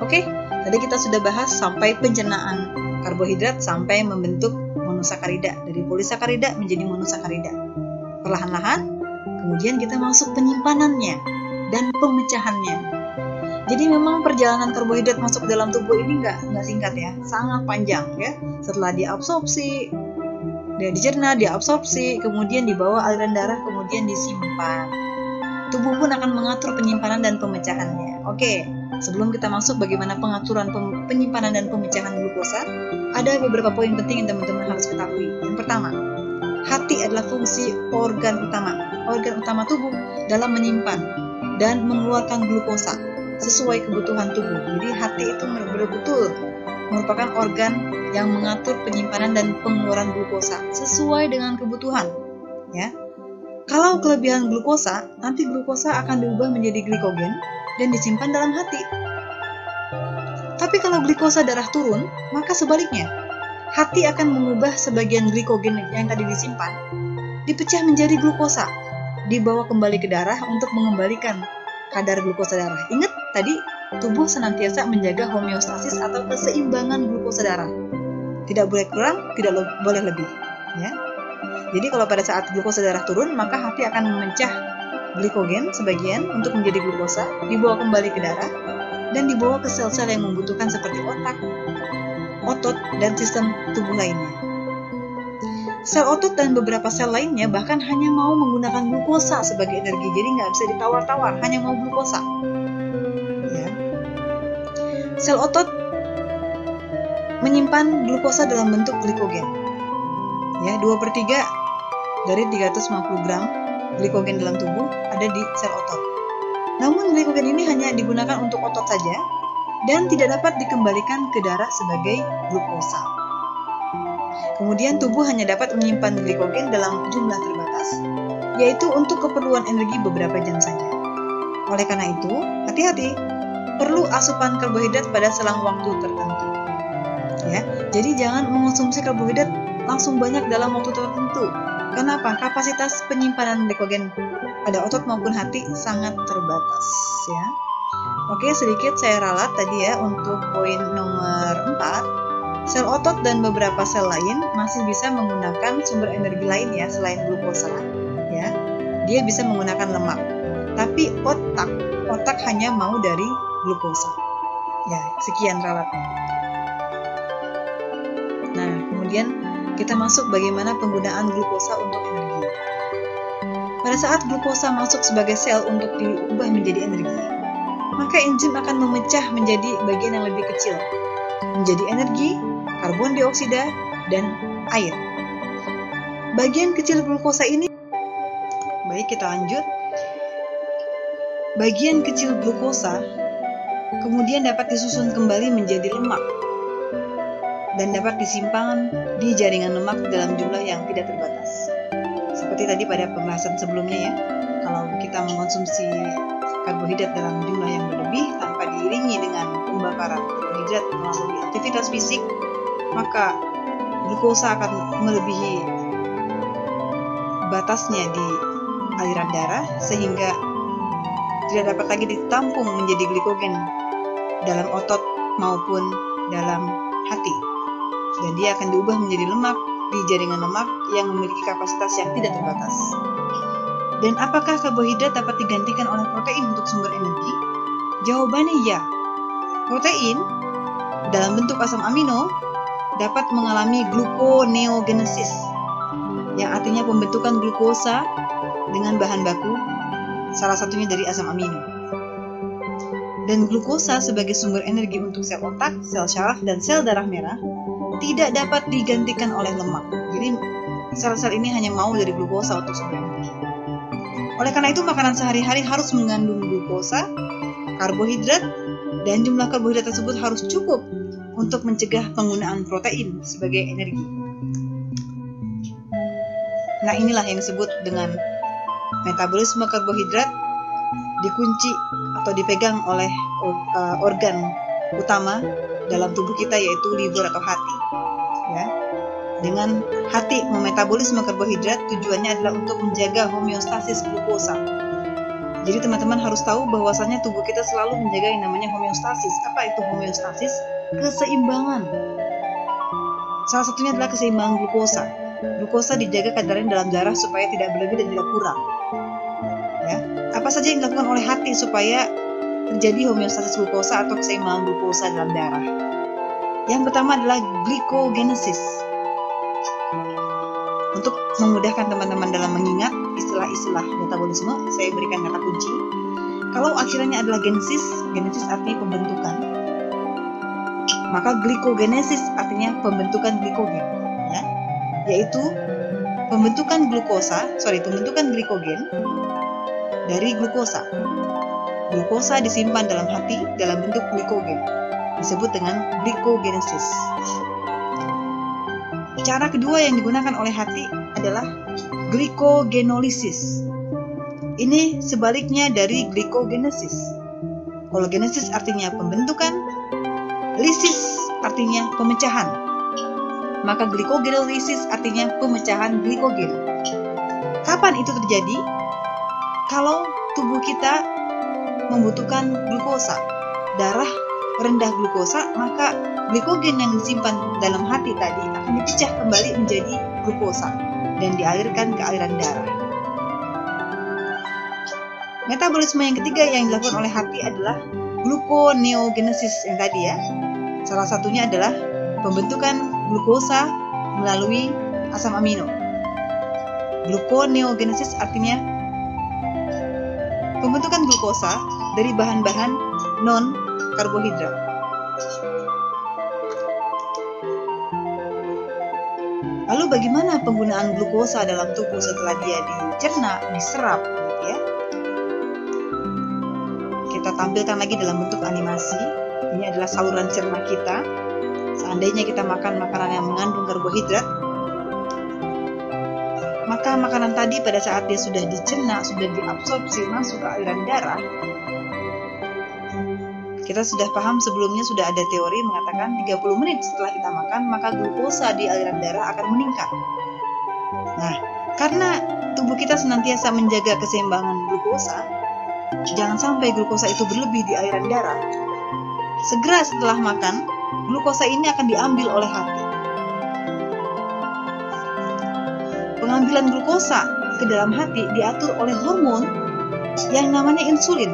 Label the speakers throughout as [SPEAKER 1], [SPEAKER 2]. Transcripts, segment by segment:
[SPEAKER 1] Oke, tadi kita sudah bahas sampai pencernaan karbohidrat sampai membentuk monosakarida, dari polisakarida menjadi monosakarida. Perlahan-lahan, kemudian kita masuk penyimpanannya dan pemecahannya. Jadi memang perjalanan karbohidrat masuk ke dalam tubuh ini nggak singkat ya, sangat panjang ya. Setelah diabsorpsi, dia dicerna, diabsorpsi, kemudian dibawa aliran darah, kemudian disimpan. Tubuh pun akan mengatur penyimpanan dan pemecahannya. Oke, sebelum kita masuk bagaimana pengaturan penyimpanan dan pemecahan glukosa, ada beberapa poin penting yang teman-teman harus ketahui. Yang pertama, hati adalah fungsi organ utama tubuh dalam menyimpan dan mengeluarkan glukosa sesuai kebutuhan tubuh. Jadi hati itu betul-betul merupakan organ yang mengatur penyimpanan dan pengeluaran glukosa sesuai dengan kebutuhan. Ya, kalau kelebihan glukosa, nanti glukosa akan diubah menjadi glikogen dan disimpan dalam hati. Tapi kalau glukosa darah turun, maka sebaliknya, hati akan mengubah sebagian glikogen yang tadi disimpan, dipecah menjadi glukosa, dibawa kembali ke darah untuk mengembalikan kadar glukosa darah. Ingat tadi, tubuh senantiasa menjaga homeostasis atau keseimbangan glukosa darah. Tidak boleh kurang, tidak boleh lebih. Ya. Jadi kalau pada saat glukosa darah turun, maka hati akan memecah glikogen sebagian untuk menjadi glukosa, dibawa kembali ke darah, dan dibawa ke sel-sel yang membutuhkan seperti otak, otot, dan sistem tubuh lainnya. Sel otot dan beberapa sel lainnya bahkan hanya mau menggunakan glukosa sebagai energi, jadi nggak bisa ditawar-tawar, hanya mau glukosa. Ya. Sel otot menyimpan glukosa dalam bentuk glikogen. Ya, 2/3 dari 350 gram glikogen dalam tubuh ada di sel otot. Namun glikogen ini hanya digunakan untuk otot saja dan tidak dapat dikembalikan ke darah sebagai glukosa. Kemudian tubuh hanya dapat menyimpan glikogen dalam jumlah terbatas, yaitu untuk keperluan energi beberapa jam saja. Oleh karena itu, hati-hati, perlu asupan karbohidrat pada selang waktu tertentu. Ya, jadi jangan mengonsumsi karbohidrat langsung banyak dalam waktu tertentu. Kenapa? Kapasitas penyimpanan glikogen pada otot maupun hati sangat terbatas. Ya. Oke, sedikit saya ralat tadi ya untuk poin nomor 4. Sel otot dan beberapa sel lain masih bisa menggunakan sumber energi lain ya selain glukosa. Ya, dia bisa menggunakan lemak. Tapi otak hanya mau dari glukosa. Ya, sekian ralatnya. Nah, kemudian kita masuk bagaimana penggunaan glukosa untuk energi. Pada saat glukosa masuk sebagai sel untuk diubah menjadi energi, maka enzim akan memecah menjadi bagian yang lebih kecil, menjadi energi, karbon dioksida, dan air. Bagian kecil glukosa ini, baik kita lanjut. Bagian kecil glukosa kemudian dapat disusun kembali menjadi lemak dan dapat disimpan di jaringan lemak dalam jumlah yang tidak terbatas. Seperti tadi pada pembahasan sebelumnya ya, kalau kita mengonsumsi karbohidrat dalam jumlah yang berlebih tanpa diiringi dengan pembakaran karbohidrat melalui aktivitas fisik, maka glukosa akan melebihi batasnya di aliran darah sehingga tidak dapat lagi ditampung menjadi glikogen dalam otot maupun dalam hati, dan dia akan diubah menjadi lemak di jaringan lemak yang memiliki kapasitas yang tidak terbatas. Dan apakah karbohidrat dapat digantikan oleh protein untuk sumber energi? Jawabannya ya. Protein dalam bentuk asam amino dapat mengalami gluconeogenesis, yang artinya pembentukan glukosa dengan bahan baku, salah satunya dari asam amino. Dan glukosa sebagai sumber energi untuk sel otak, sel syaraf, dan sel darah merah tidak dapat digantikan oleh lemak. Jadi sel-sel ini hanya mau dari glukosa untuk sumber energi. Oleh karena itu makanan sehari-hari harus mengandung glukosa, karbohidrat, dan jumlah karbohidrat tersebut harus cukup untuk mencegah penggunaan protein sebagai energi. Nah, inilah yang disebut dengan metabolisme karbohidrat dikunci atau dipegang oleh organ utama dalam tubuh kita, yaitu liver atau hati. Ya. Dengan hati memetabolisme karbohidrat, tujuannya adalah untuk menjaga homeostasis glukosa. Jadi teman-teman harus tahu bahwasannya tubuh kita selalu menjaga yang namanya homeostasis. Apa itu homeostasis? Keseimbangan. Salah satunya adalah keseimbangan glukosa. Glukosa dijaga kadarnya dalam darah supaya tidak berlebih dan tidak kurang. Ya. Apa saja yang dilakukan oleh hati supaya terjadi homeostasis glukosa atau keseimbangan glukosa dalam darah? Yang pertama adalah glikogenesis. Untuk memudahkan teman-teman dalam mengingat istilah-istilah metabolisme, saya berikan kata kunci. Kalau akhirannya adalah genesis, genesis artinya pembentukan, maka glikogenesis artinya pembentukan glikogen, ya, yaitu pembentukan glikogen dari glukosa. Glukosa disimpan dalam hati dalam bentuk glikogen, disebut dengan glikogenesis. Cara kedua yang digunakan oleh hati adalah glikogenolisis. Ini sebaliknya dari glikogenesis. Kalau genesis artinya pembentukan, lisis artinya pemecahan. Maka glikogenolisis artinya pemecahan glikogen. Kapan itu terjadi? Kalau tubuh kita membutuhkan glukosa, darah rendah glukosa, maka glikogen yang disimpan dalam hati tadi akan dipecah kembali menjadi glukosa dan dialirkan ke aliran darah. Metabolisme yang ketiga yang dilakukan oleh hati adalah gluconeogenesis yang tadi ya. Salah satunya adalah pembentukan glukosa melalui asam amino. Gluconeogenesis artinya pembentukan glukosa dari bahan-bahan non-karbohidrat. Lalu bagaimana penggunaan glukosa dalam tubuh setelah dia dicerna, diserap, gitu ya? Kita tampilkan lagi dalam bentuk animasi. Ini adalah saluran cerna kita. Seandainya kita makan makanan yang mengandung karbohidrat, maka makanan tadi pada saat dia sudah dicerna, sudah diabsorpsi masuk ke aliran darah. Kita sudah paham sebelumnya, sudah ada teori mengatakan 30 menit setelah kita makan, maka glukosa di aliran darah akan meningkat. Nah, karena tubuh kita senantiasa menjaga keseimbangan glukosa, jangan sampai glukosa itu berlebih di aliran darah. Segera setelah makan, glukosa ini akan diambil oleh hati. Pengambilan glukosa ke dalam hati diatur oleh hormon yang namanya insulin.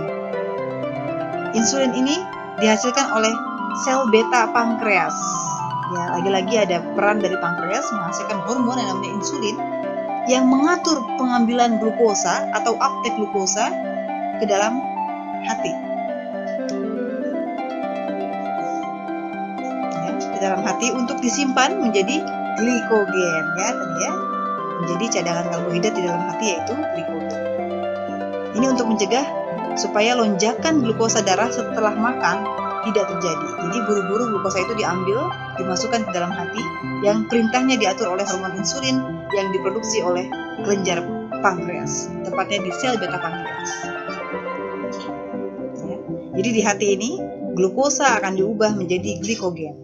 [SPEAKER 1] Insulin ini dihasilkan oleh sel beta pankreas. Ya, lagi-lagi ada peran dari pankreas menghasilkan hormon yang namanya insulin yang mengatur pengambilan glukosa atau uptake glukosa ke dalam hati. Ya, ke dalam hati untuk disimpan menjadi glikogen, ya, tadi ya. Menjadi cadangan karbohidrat di dalam hati yaitu glikogen. Ini untuk mencegah supaya lonjakan glukosa darah setelah makan tidak terjadi. Jadi buru-buru glukosa itu diambil, dimasukkan ke dalam hati, yang perintahnya diatur oleh hormon insulin yang diproduksi oleh kelenjar pankreas, tepatnya di sel beta pankreas. Ya. Jadi di hati ini glukosa akan diubah menjadi glikogen.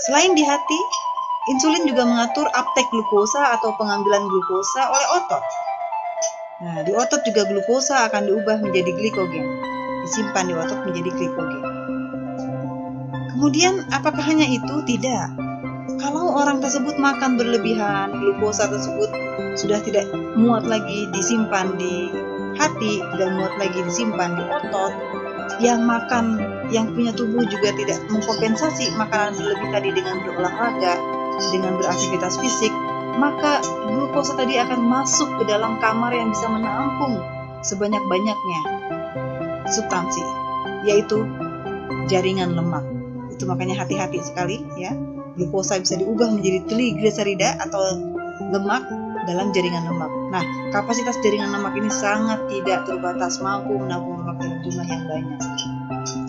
[SPEAKER 1] Selain di hati, insulin juga mengatur uptake glukosa atau pengambilan glukosa oleh otot. Nah, di otot juga glukosa akan diubah menjadi glikogen, disimpan di otot menjadi glikogen. Kemudian, apakah hanya itu? Tidak. Kalau orang tersebut makan berlebihan, glukosa tersebut sudah tidak muat lagi disimpan di hati, tidak muat lagi disimpan di otot. Yang makan, yang punya tubuh juga tidak mengkompensasi makanan berlebih tadi dengan berolahraga, dengan beraktivitas fisik, maka glukosa tadi akan masuk ke dalam kamar yang bisa menampung sebanyak-banyaknya substansi, yaitu jaringan lemak. Itu makanya hati-hati sekali ya. Glukosa bisa diubah menjadi trigliserida atau lemak dalam jaringan lemak. Nah, kapasitas jaringan lemak ini sangat tidak terbatas, mampu menampung lemak dalam jumlah yang banyak.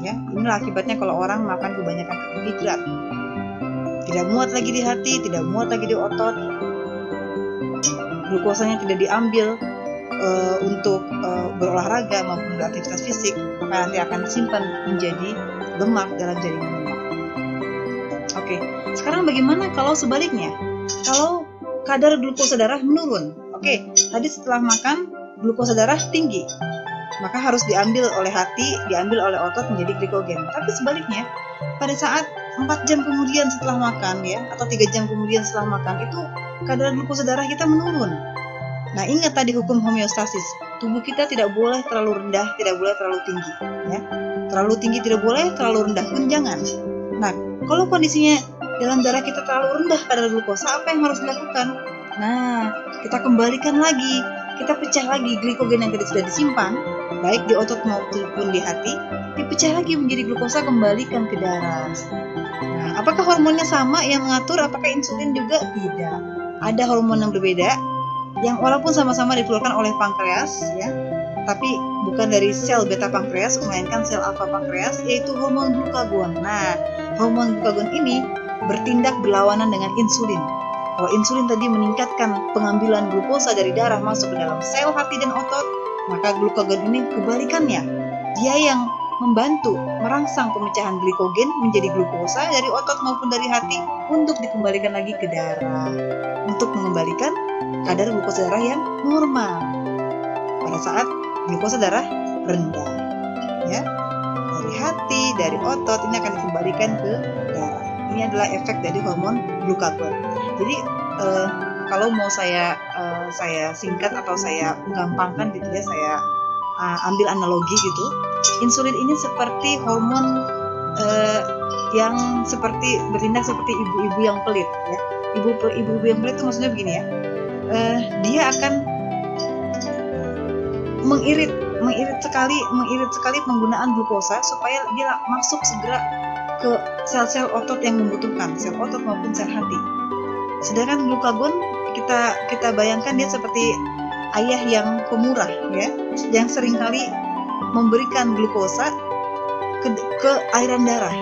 [SPEAKER 1] Ya, inilah akibatnya kalau orang makan kebanyakan karbohidrat. Tidak muat lagi di hati, tidak muat lagi di otot. Glukosanya tidak diambil untuk berolahraga maupun beraktivitas fisik, maka nanti akan disimpan menjadi lemak dalam jaringan lemak. Oke, sekarang bagaimana kalau sebaliknya? Kalau kadar glukosa darah menurun. Oke, tadi setelah makan glukosa darah tinggi, maka harus diambil oleh hati, diambil oleh otot menjadi glikogen. Tapi sebaliknya, pada saat 4 jam kemudian setelah makan ya, atau 3 jam kemudian setelah makan, itu kadar glukosa darah kita menurun. Nah, ingat tadi hukum homeostasis. Tubuh kita tidak boleh terlalu rendah, tidak boleh terlalu tinggi ya. Terlalu tinggi tidak boleh, terlalu rendah pun jangan. Nah, kalau kondisinya dalam darah kita terlalu rendah kadar glukosa, apa yang harus dilakukan? Nah, kita kembalikan lagi, kita pecah lagi glikogen yang tadi sudah disimpan, baik di otot maupun di hati, dipecah lagi menjadi glukosa, kembalikan ke darah. Nah, apakah hormonnya sama yang mengatur? Apakah insulin juga? Tidak. Ada hormon yang berbeda, yang walaupun sama-sama dikeluarkan oleh pankreas, ya, tapi bukan dari sel beta pankreas, melainkan sel alfa pankreas, yaitu hormon glukagon. Nah, hormon glukagon ini bertindak berlawanan dengan insulin. Kalau insulin tadi meningkatkan pengambilan glukosa dari darah masuk ke dalam sel hati dan otot, maka glukagon ini kebalikannya. Dia yang membantu merangsang pemecahan glikogen menjadi glukosa dari otot maupun dari hati untuk dikembalikan lagi ke darah, untuk mengembalikan kadar glukosa darah yang normal pada saat glukosa darah rendah, ya, dari hati, dari otot, ini akan dikembalikan ke darah. Ini adalah efek dari hormon glukagon. Jadi kalau mau saya singkat atau saya gampangkan gitu ya, saya ambil analogi gitu. Insulin ini seperti hormon yang seperti bertindak seperti ibu-ibu yang pelit ya. Ibu-ibu yang pelit itu maksudnya begini ya. Dia akan mengirit sekali penggunaan glukosa supaya dia masuk segera ke sel-sel otot yang membutuhkan, sel otot maupun sel hati. Sedangkan glukagon kita bayangkan dia seperti ayah yang pemurah ya, yang seringkali memberikan glukosa ke aliran darah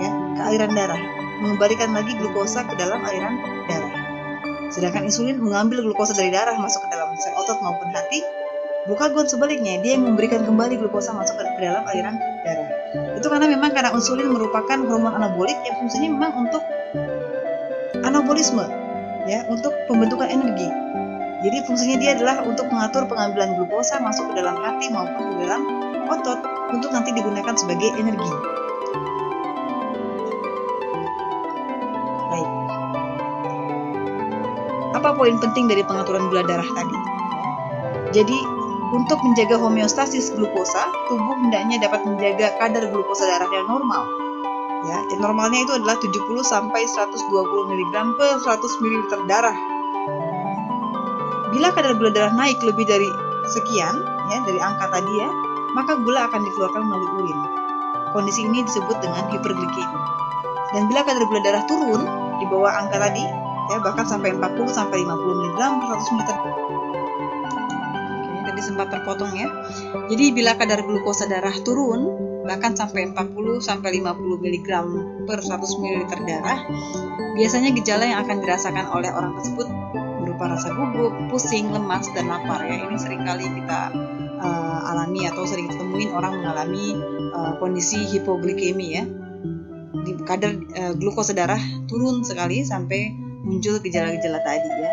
[SPEAKER 1] ya, ke aliran darah, mengembalikan lagi glukosa ke dalam aliran darah. Sedangkan insulin mengambil glukosa dari darah masuk ke dalam sel otot maupun hati. Glukagon sebaliknya, dia yang memberikan kembali glukosa masuk ke dalam aliran darah. Itu karena insulin merupakan hormon anabolik yang fungsinya memang untuk anabolisme ya, untuk pembentukan energi. Jadi fungsinya dia adalah untuk mengatur pengambilan glukosa masuk ke dalam hati maupun ke dalam otot untuk nanti digunakan sebagai energi. Baik. Apa poin penting dari pengaturan gula darah tadi? Jadi untuk menjaga homeostasis glukosa, tubuh hendaknya dapat menjaga kadar glukosa darah yang normal. Ya, yang normalnya itu adalah 70 sampai 120 mg per 100 ml darah. Bila kadar gula darah naik lebih dari sekian, ya, dari angka tadi ya, maka gula akan dikeluarkan melalui urin. Kondisi ini disebut dengan hiperglikemi. Dan bila kadar gula darah turun di bawah angka tadi, ya, bahkan sampai 40 sampai 50 mg per 100 ml. Tadi sempat terpotong ya. Jadi bila kadar glukosa darah turun bahkan sampai 40 sampai 50 mg per 100 ml darah, biasanya gejala yang akan dirasakan oleh orang tersebut berupa rasa gugup, pusing, lemas, dan lapar ya. Ini seringkali kita alami atau sering ditemuin orang mengalami kondisi hipoglikemi ya. Di kadar glukosa darah turun sekali sampai muncul gejala-gejala tadi ya.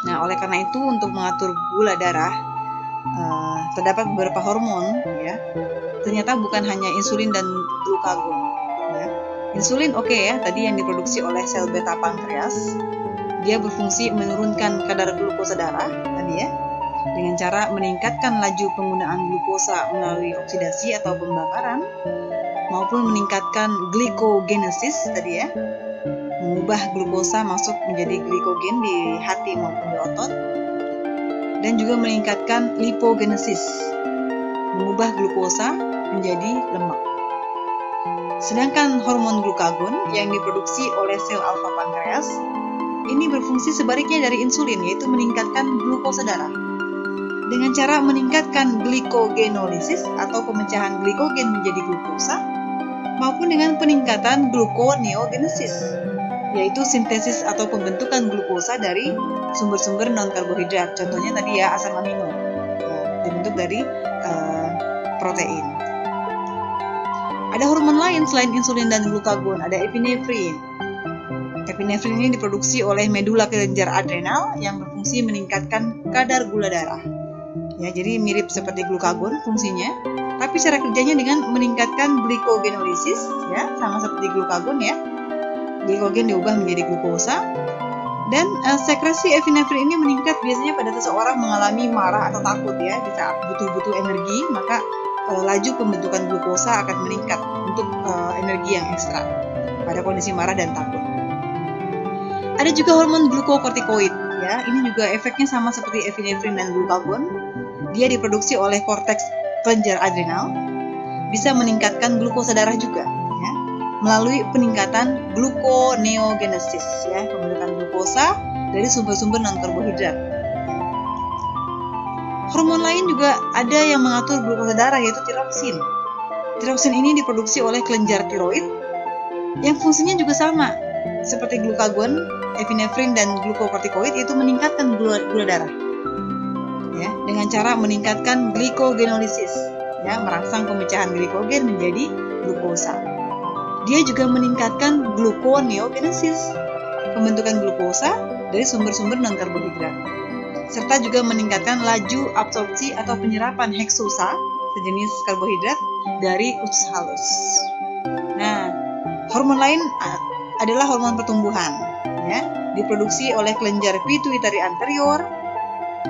[SPEAKER 1] Nah, oleh karena itu untuk mengatur gula darah terdapat beberapa hormon ya. Ternyata bukan hanya insulin dan glukagon ya. Insulin oke ya, tadi yang diproduksi oleh sel beta pankreas. Dia berfungsi menurunkan kadar glukosa darah tadi ya, dengan cara meningkatkan laju penggunaan glukosa melalui oksidasi atau pembakaran, maupun meningkatkan glikogenesis tadi ya, mengubah glukosa masuk menjadi glikogen di hati maupun di otot, dan juga meningkatkan lipogenesis, mengubah glukosa menjadi lemak. Sedangkan hormon glukagon yang diproduksi oleh sel alfa pankreas ini berfungsi sebaliknya dari insulin, yaitu meningkatkan glukosa darah dengan cara meningkatkan glikogenolisis atau pemecahan glikogen menjadi glukosa, maupun dengan peningkatan gluconeogenesis, yaitu sintesis atau pembentukan glukosa dari sumber-sumber non-karbohidrat. Contohnya tadi ya, asam amino ya, dibentuk dari protein. Ada hormon lain selain insulin dan glukagon, ada epinefrin. Epinefrin ini diproduksi oleh medula kelenjar adrenal yang berfungsi berfungsi meningkatkan kadar gula darah. Ya, jadi mirip seperti glukagon fungsinya, tapi cara kerjanya dengan meningkatkan glycogenolisis, ya, sama seperti glukagon ya. Glikogen diubah menjadi glukosa, dan sekresi epinefrin ini meningkat biasanya pada seseorang mengalami marah atau takut ya, di saat butuh energi, maka laju pembentukan glukosa akan meningkat untuk energi yang ekstra pada kondisi marah dan takut. Ada juga hormon glukokortikoid ya, ini juga efeknya sama seperti epinefrin dan glukagon. Dia diproduksi oleh korteks kelenjar adrenal, bisa meningkatkan glukosa darah juga ya, melalui peningkatan gluconeogenesis ya, pembentukan glukosa dari sumber-sumber non-karbohidrat. Hormon lain juga ada yang mengatur glukosa darah, yaitu tiroksin. Tiroksin ini diproduksi oleh kelenjar tiroid yang fungsinya juga sama seperti glukagon, epinefrin dan glukokortikoid, itu meningkatkan gula darah ya, dengan cara meningkatkan glikogenolisis ya, merangsang pemecahan glikogen menjadi glukosa. Dia juga meningkatkan gluconeogenesis, pembentukan glukosa dari sumber-sumber non-karbohidrat, serta juga meningkatkan laju absorpsi atau penyerapan heksosa, sejenis karbohidrat, dari usus halus. Nah, hormon lain adalah hormon pertumbuhan ya, diproduksi oleh kelenjar pituitari anterior.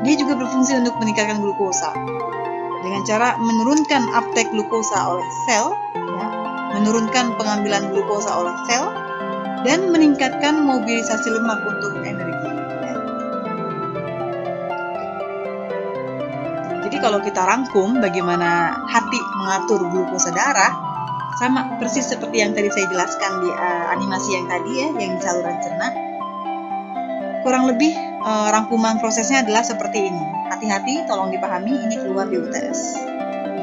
[SPEAKER 1] Dia juga berfungsi untuk meningkatkan glukosa dengan cara menurunkan uptake glukosa oleh sel ya, menurunkan pengambilan glukosa oleh sel, dan meningkatkan mobilisasi lemak untuk energi ya. Jadi kalau kita rangkum bagaimana hati mengatur glukosa darah, sama persis seperti yang tadi saya jelaskan di animasi yang tadi ya, yang di saluran cerna. Kurang lebih rangkuman prosesnya adalah seperti ini. Hati-hati, tolong dipahami, ini keluar di uterus.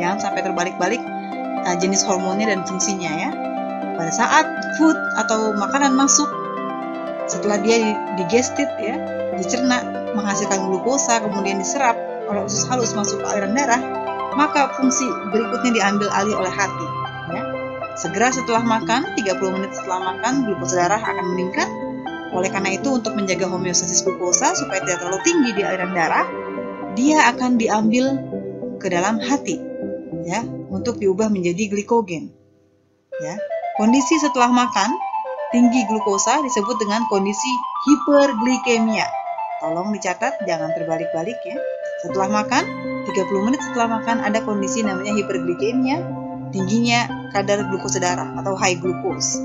[SPEAKER 1] Jangan sampai terbalik-balik jenis hormonnya dan fungsinya ya. Pada saat food atau makanan masuk, setelah dia digestit ya, dicerna, menghasilkan glukosa, kemudian diserap oleh usus halus masuk ke aliran darah, maka fungsi berikutnya diambil alih oleh hati ya. Segera setelah makan, 30 menit setelah makan, glukosa darah akan meningkat. Oleh karena itu, untuk menjaga homeostasis glukosa supaya tidak terlalu tinggi di aliran darah, dia akan diambil ke dalam hati ya, untuk diubah menjadi glikogen ya. Kondisi setelah makan tinggi glukosa disebut dengan kondisi hiperglikemia. Tolong dicatat, jangan terbalik-balik ya. Setelah makan, 30 menit setelah makan, ada kondisi namanya hiperglikemia, tingginya kadar glukosa darah atau high glucose.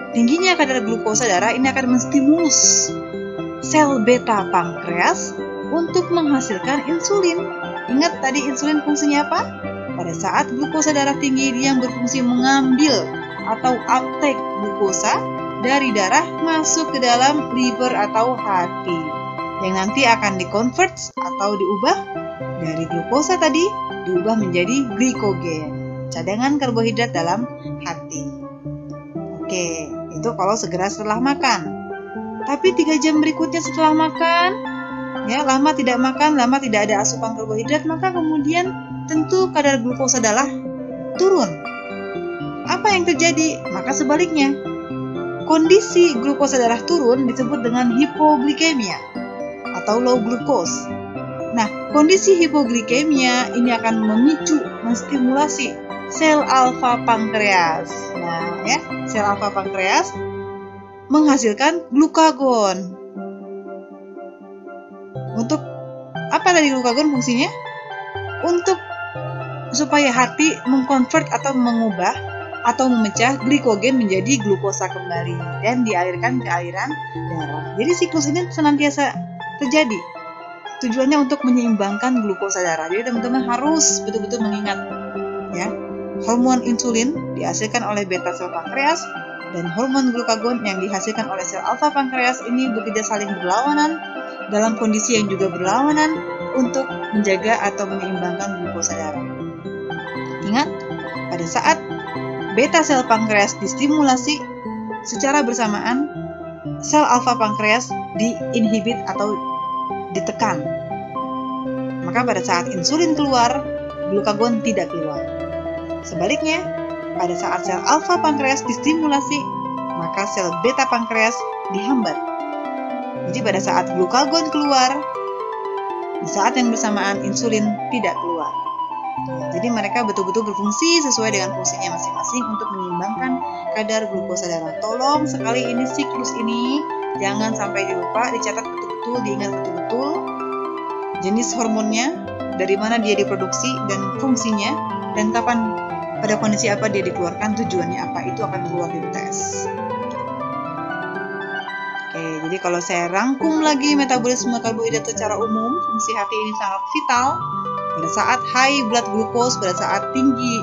[SPEAKER 1] Tingginya kadar glukosa darah ini akan menstimulus sel beta pankreas untuk menghasilkan insulin. Ingat tadi insulin fungsinya apa? Pada saat glukosa darah tinggi, dia berfungsi mengambil atau uptake glukosa dari darah masuk ke dalam liver atau hati, yang nanti akan dikonvert atau diubah dari glukosa tadi, diubah menjadi glikogen, cadangan karbohidrat dalam hati. Oke, itu kalau segera setelah makan. Tapi 3 jam berikutnya setelah makan, ya, lama tidak makan, lama tidak ada asupan karbohidrat, maka kemudian tentu kadar glukosa darah turun. Apa yang terjadi? Maka sebaliknya, kondisi glukosa darah turun disebut dengan hipoglikemia atau low glucose. Nah, kondisi hipoglikemia ini akan memicu, menstimulasi sel alfa pankreas. Nah, ya, sel alfa pankreas menghasilkan glukagon. Untuk apa tadi glukagon fungsinya? Untuk supaya hati mengkonvert atau mengubah atau memecah glikogen menjadi glukosa kembali dan dialirkan ke aliran darah. Jadi siklus ini senantiasa terjadi. Tujuannya untuk menyeimbangkan glukosa darah. Jadi teman-teman harus betul-betul mengingat ya. Hormon insulin dihasilkan oleh beta sel pankreas dan hormon glukagon yang dihasilkan oleh sel alfa pankreas ini bekerja saling berlawanan dalam kondisi yang juga berlawanan untuk menjaga atau menyeimbangkan glukosa darah. Ingat, pada saat beta sel pankreas distimulasi secara bersamaan, sel alfa pankreas diinhibit atau ditekan. Maka pada saat insulin keluar, glukagon tidak keluar. Sebaliknya, pada saat sel alfa pankreas distimulasi, maka sel beta pankreas dihambat. Jadi pada saat glukagon keluar, di saat yang bersamaan insulin tidak keluar. Jadi mereka betul-betul berfungsi sesuai dengan fungsinya masing-masing untuk menyeimbangkan kadar glukosa darah. Tolong sekali ini siklus ini jangan sampai dilupa, dicatat betul-betul, diingat betul-betul jenis hormonnya, dari mana dia diproduksi dan fungsinya, dan kapan, pada kondisi apa dia dikeluarkan, tujuannya apa, itu akan keluar di UTS. Oke, jadi kalau saya rangkum lagi metabolisme karbohidrat secara umum, fungsi hati ini sangat vital. Pada saat high blood glucose, pada saat tinggi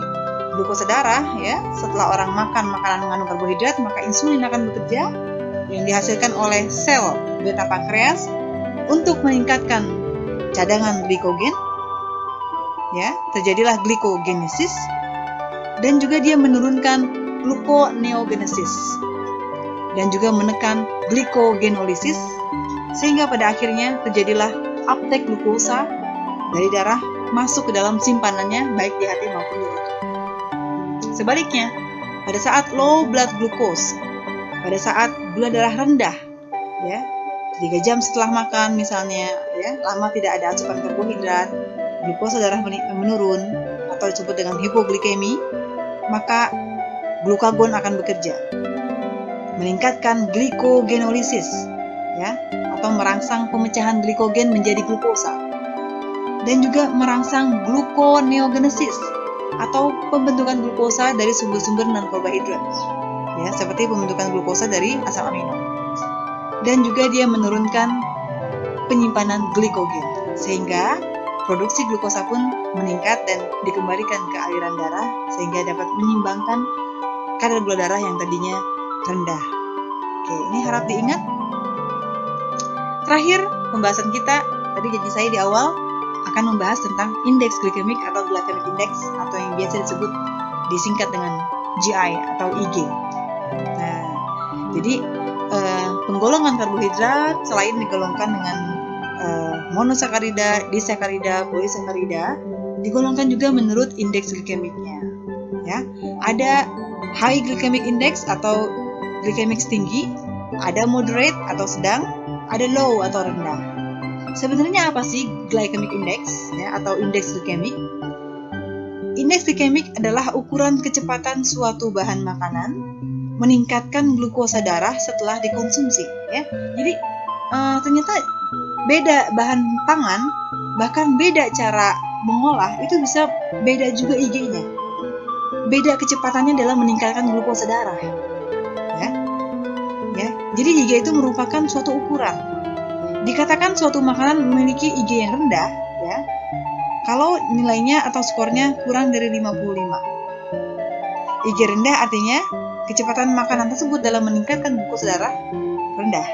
[SPEAKER 1] glukosa darah, ya, setelah orang makan makanan mengandung karbohidrat, maka insulin akan bekerja yang dihasilkan oleh sel beta pankreas untuk meningkatkan cadangan glikogen, ya, terjadilah glikogenesis, dan juga dia menurunkan gluconeogenesis dan juga menekan glycogenolysis, sehingga pada akhirnya terjadilah uptake glukosa dari darah masuk ke dalam simpanannya baik di hati maupun di otot. Sebaliknya, pada saat low blood glucose, pada saat gula darah rendah, ya, 3 jam setelah makan misalnya, ya, lama tidak ada asupan karbohidrat, glukosa darah menurun atau disebut dengan hipoglikemi, maka glukagon akan bekerja, meningkatkan glycogenolysis, ya, atau merangsang pemecahan glikogen menjadi glukosa, dan juga merangsang gluconeogenesis atau pembentukan glukosa dari sumber-sumber non-karbohidrat, ya, seperti pembentukan glukosa dari asam amino. Dan juga dia menurunkan penyimpanan glikogen, sehingga produksi glukosa pun meningkat dan dikembalikan ke aliran darah sehingga dapat menyimbangkan kadar gula darah yang tadinya rendah. Oke, ini harap diingat. Terakhir, pembahasan kita tadi janji saya di awal akan membahas tentang indeks glikemik atau glycemic index, atau yang biasa disebut disingkat dengan GI atau IG. Nah, jadi penggolongan karbohidrat selain digolongkan dengan monosakarida, disakarida, polisakarida, digolongkan juga menurut indeks glikemiknya. Ya, ada high glycemic index atau glikemik tinggi, ada moderate atau sedang, ada low atau rendah. Sebenarnya apa sih glycemic index, ya, atau indeks glikemik? Indeks glikemik adalah ukuran kecepatan suatu bahan makanan meningkatkan glukosa darah setelah dikonsumsi, ya. Jadi ternyata beda bahan pangan, bahkan beda cara mengolah, itu bisa beda juga IG-nya. Beda kecepatannya dalam meningkatkan glukosa darah, ya. Ya, jadi IG itu merupakan suatu ukuran. Dikatakan suatu makanan memiliki IG yang rendah, ya, kalau nilainya atau skornya kurang dari 55. IG rendah artinya kecepatan makanan tersebut dalam meningkatkan glukosa darah rendah.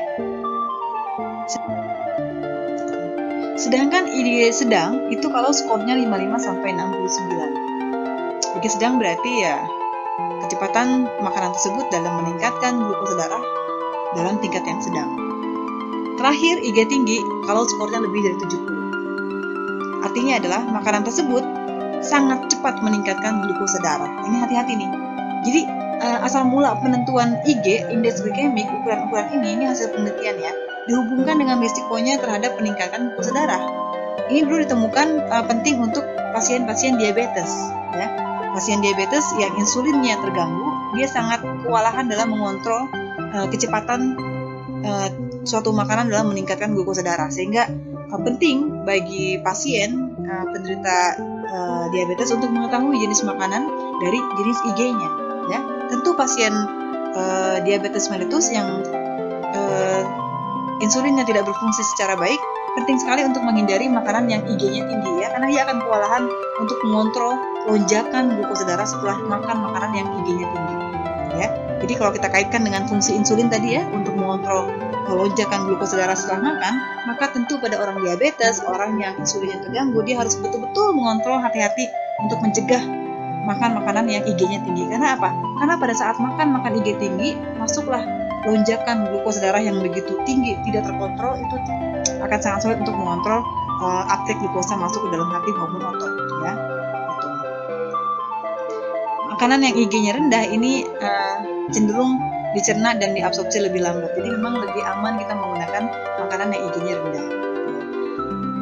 [SPEAKER 1] Sedangkan IG sedang itu kalau skornya 55 sampai 69. IG sedang berarti ya kecepatan makanan tersebut dalam meningkatkan glukosa darah dalam tingkat yang sedang. Terakhir, IG tinggi kalau skornya lebih dari 70. Artinya adalah makanan tersebut sangat cepat meningkatkan glukosa darah. Ini hati-hati nih. Jadi asal mula penentuan IG, indeks glikemik, ukuran-ukuran ini hasil penelitian, ya, dihubungkan dengan risikonya terhadap peningkatan glukosa darah. Ini dulu ditemukan penting untuk pasien-pasien diabetes, ya. Pasien diabetes yang insulinnya terganggu, dia sangat kewalahan dalam mengontrol kecepatan suatu makanan dalam meningkatkan glukosa darah, sehingga penting bagi pasien penderita diabetes untuk mengetahui jenis makanan dari jenis IG-nya, ya. Tentu pasien diabetes mellitus yang insulinnya tidak berfungsi secara baik, penting sekali untuk menghindari makanan yang IG-nya tinggi, ya, karena dia akan kewalahan untuk mengontrol lonjakan glukosa darah setelah makan makanan yang IG-nya tinggi, ya. Jadi kalau kita kaitkan dengan fungsi insulin tadi, ya, untuk mengontrol lonjakan glukosa darah setelah makan, maka tentu pada orang diabetes, orang yang insulinnya terganggu, dia harus betul-betul mengontrol, hati-hati untuk mencegah makan makanan yang IG-nya tinggi. Karena apa? Karena pada saat makan IG tinggi, masuklah lonjakan glukosa darah yang begitu tinggi, tidak terkontrol, itu akan sangat sulit untuk mengontrol uptake glukosa masuk ke dalam hati maupun otot, ya. Makanan yang IG-nya rendah ini cenderung dicerna dan diabsorpsi lebih lambat. Jadi memang lebih aman kita menggunakan makanan yang IG-nya rendah.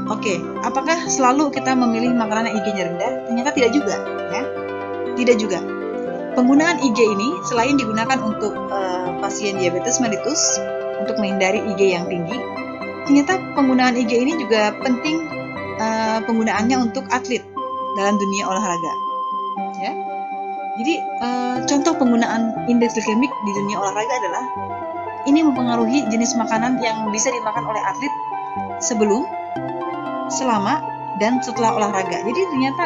[SPEAKER 1] Oke, apakah selalu kita memilih makanan yang IG-nya rendah? Ternyata tidak juga, ya. Tidak juga. Penggunaan IG ini selain digunakan untuk pasien diabetes mellitus untuk menghindari IG yang tinggi, ternyata penggunaan IG ini juga penting penggunaannya untuk atlet dalam dunia olahraga. Ya. Jadi contoh penggunaan indeks glikemik di dunia olahraga adalah ini mempengaruhi jenis makanan yang bisa dimakan oleh atlet sebelum, selama, dan setelah olahraga. Jadi ternyata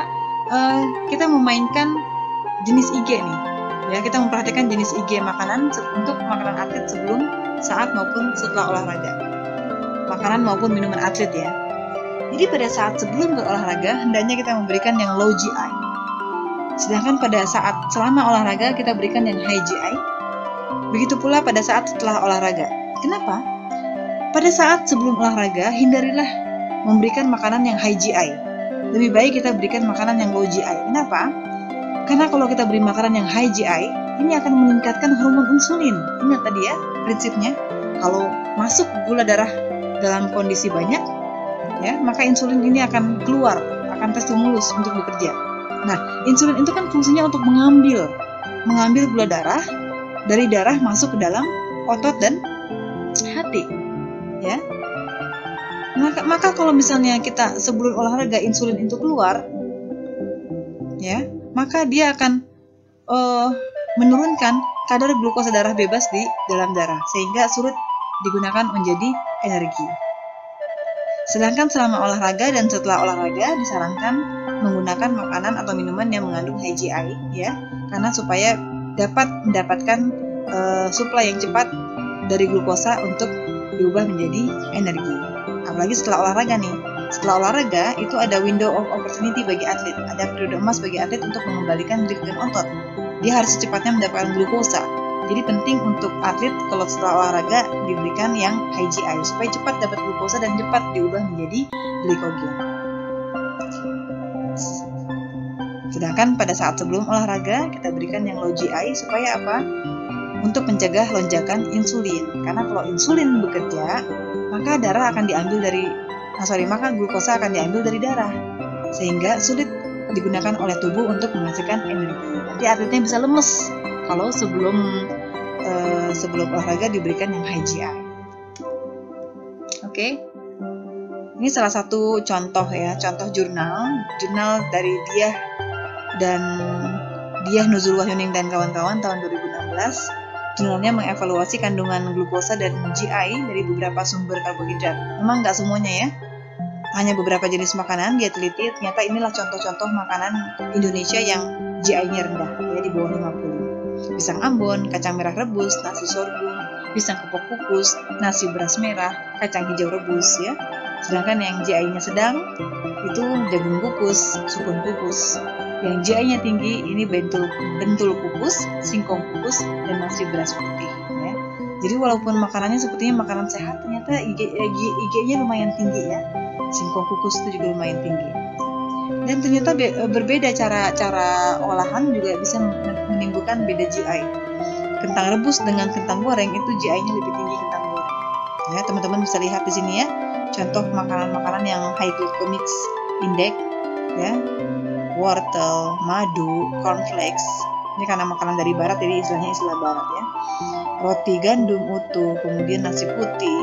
[SPEAKER 1] kita memainkan jenis IG nih, ya, kita memperhatikan jenis IG makanan untuk makanan atlet sebelum, saat, maupun setelah olahraga, makanan maupun minuman atlet, ya. Jadi pada saat sebelum berolahraga hendaknya kita memberikan yang low GI, sedangkan pada saat selama olahraga kita berikan yang high GI. Begitu pula pada saat setelah olahraga. Kenapa? Pada saat sebelum olahraga hindarilah memberikan makanan yang high GI. Lebih baik kita berikan makanan yang low GI. Kenapa? Karena kalau kita beri makanan yang high GI, ini akan meningkatkan hormon insulin. Ingat tadi ya, prinsipnya, kalau masuk gula darah dalam kondisi banyak, ya, maka insulin ini akan keluar, akan terstimulus untuk bekerja. Nah, insulin itu kan fungsinya untuk mengambil gula darah dari darah masuk ke dalam otot dan hati, ya. Maka kalau misalnya kita sebelum olahraga insulin itu keluar, ya, maka dia akan menurunkan kadar glukosa darah bebas di dalam darah, sehingga sulit digunakan menjadi energi. Sedangkan selama olahraga dan setelah olahraga disarankan menggunakan makanan atau minuman yang mengandung high GI, ya, karena supaya dapat mendapatkan suplai yang cepat dari glukosa untuk diubah menjadi energi. Apalagi setelah olahraga nih. Setelah olahraga itu ada window of opportunity bagi atlet, ada periode emas bagi atlet untuk mengembalikan glikogen otot. Dia harus secepatnya mendapatkan glukosa. Jadi penting untuk atlet kalau setelah olahraga diberikan yang high GI supaya cepat dapat glukosa dan cepat diubah menjadi glikogen. Sedangkan pada saat sebelum olahraga kita berikan yang low GI supaya apa? Untuk mencegah lonjakan insulin. Karena kalau insulin bekerja, maka maka glukosa akan diambil dari darah, sehingga sulit digunakan oleh tubuh untuk menghasilkan energi. Nanti atletnya bisa lemes kalau sebelum olahraga diberikan yang high GI. Oke. Ini salah satu contoh ya, contoh jurnal dari Diah Nuzul Wahyuning dan kawan-kawan tahun 2016. Jurnalnya mengevaluasi kandungan glukosa dan GI dari beberapa sumber karbohidrat. Memang nggak semuanya ya, hanya beberapa jenis makanan dia teliti. Ternyata inilah contoh-contoh makanan Indonesia yang GI-nya rendah, ya, di bawah 50. Pisang Ambon, kacang merah rebus, nasi sorghum, pisang kepok kukus, nasi beras merah, kacang hijau rebus, ya. Sedangkan yang GI-nya sedang itu jagung kukus, sukun kukus. Yang GI-nya tinggi ini bentul kukus, singkong kukus, dan nasi beras putih, ya. Jadi walaupun makanannya sepertinya makanan sehat, ternyata IG-nya lumayan tinggi, ya. Singkong kukus itu juga lumayan tinggi. Dan ternyata berbeda cara olahan juga bisa menimbulkan beda GI. Kentang rebus dengan kentang goreng itu GI-nya lebih tinggi kentang goreng. Ya, teman-teman bisa lihat di sini ya, contoh makanan-makanan yang high glycemic index, ya. Wortel, madu, cornflakes. Ini karena makanan dari barat, jadi istilahnya istilah barat, ya. Roti gandum utuh, kemudian nasi putih,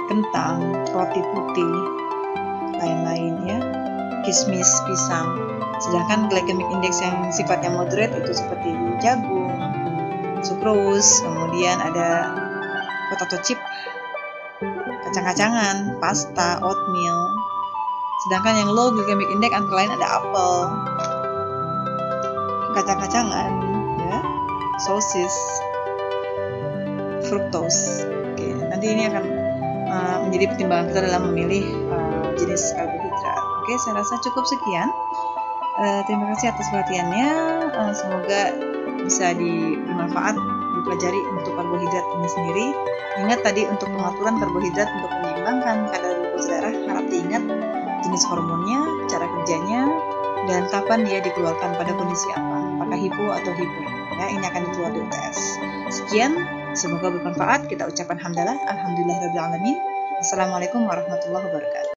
[SPEAKER 1] kentang, roti putih, lain-lain, ya. Kismis, pisang. Sedangkan glycemic index yang sifatnya moderate itu seperti jagung, sukrose, kemudian ada potato chip, kacang-kacangan, pasta, oatmeal. Sedangkan yang low glycemic index antara lain ada apel, kacang-kacangan, ya, sosis, fructose. Oke, nanti ini akan menjadi pertimbangan kita dalam memilih jenis karbohidrat. Oke, saya rasa cukup sekian. Terima kasih atas perhatiannya. Semoga bisa bermanfaat, dipelajari untuk karbohidrat ini sendiri. Ingat tadi untuk pengaturan karbohidrat untuk menyeimbangkan kadar glukosa darah, harap diingat jenis hormonnya, cara kerjanya, dan kapan dia dikeluarkan pada kondisi apa. apakah hipo atau hipur. Ya, ini akan dikeluar di UTS. Sekian, semoga bermanfaat. Kita ucapkan hamdalah, alhamdulillahirabbil alamin. Assalamualaikum warahmatullahi wabarakatuh.